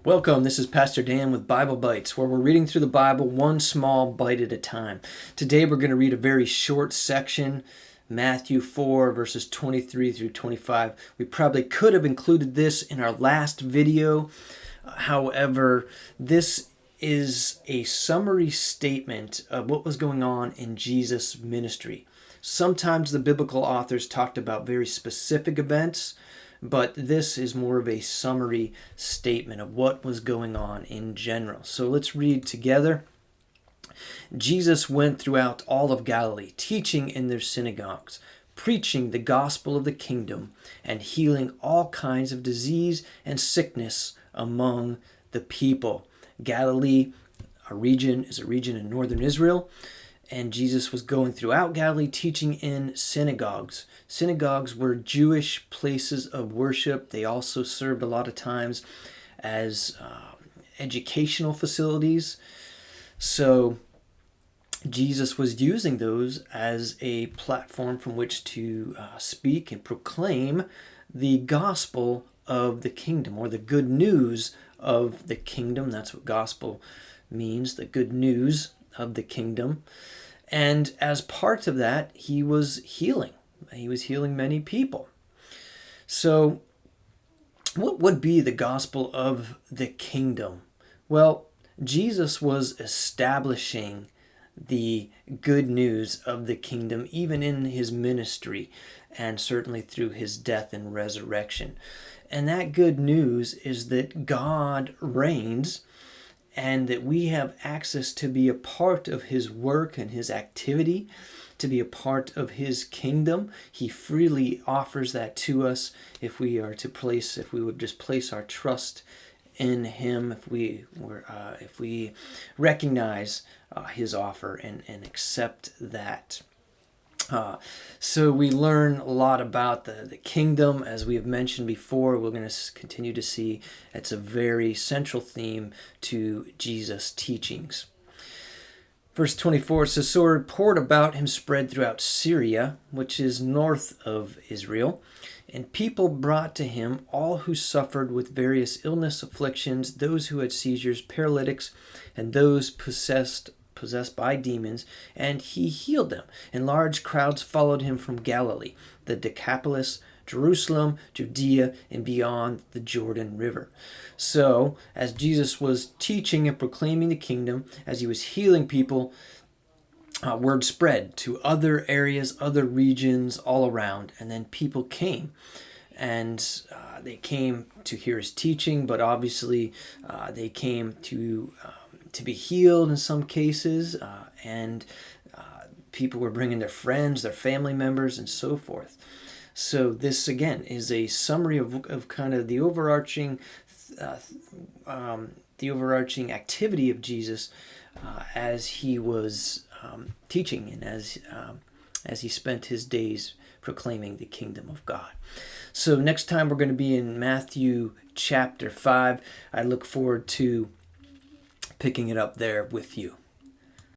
Welcome, this is Pastor Dan with Bible Bites, where we're reading through the Bible one small bite at a time. Today we're going to read a very short section, Matthew 4, verses 23 through 25. We probably could have included this in our last video. However, this is a summary statement of what was going on in Jesus' ministry. Sometimes the biblical authors talked about very specific events, but this is more of a summary statement of what was going on in general. So let's read together. Jesus went throughout all of Galilee, teaching in their synagogues, preaching the gospel of the kingdom, and healing all kinds of disease and sickness among the people. Galilee, is a region in northern Israel. And Jesus was going throughout Galilee teaching in synagogues. Synagogues were Jewish places of worship. They also served a lot of times as educational facilities. So Jesus was using those as a platform from which to speak and proclaim the gospel of the kingdom, or the good news of the kingdom. That's what gospel means, the good news of the kingdom. And as part of that, he was healing. He was healing many people. So what would be the gospel of the kingdom? Well, Jesus was establishing the good news of the kingdom even in his ministry, and certainly through his death and resurrection. And that good news is that God reigns, and that we have access to be a part of his work and his activity, to be a part of his kingdom. He freely offers that to us if we would just place our trust in him, if we recognize his offer and accept that. So we learn a lot about the kingdom. As we have mentioned before, we're going to continue to see it's a very central theme to Jesus' teachings. Verse 24 says, "So a report about him spread throughout Syria, which is north of Israel, and people brought to him all who suffered with various illness, afflictions, those who had seizures, paralytics, and those possessed by demons, and he healed them. And large crowds followed him from Galilee, the Decapolis, Jerusalem, Judea, and beyond the Jordan River." So, as Jesus was teaching and proclaiming the kingdom, as he was healing people, word spread to other areas, other regions all around, and then people came. And they came to hear his teaching, but obviously they came to be healed in some cases, and people were bringing their friends, their family members, and so forth. So this again is a summary of kind of the overarching activity of Jesus as he was teaching, and as he spent his days proclaiming the kingdom of God. So next time we're going to be in Matthew chapter 5. I look forward to picking it up there with you.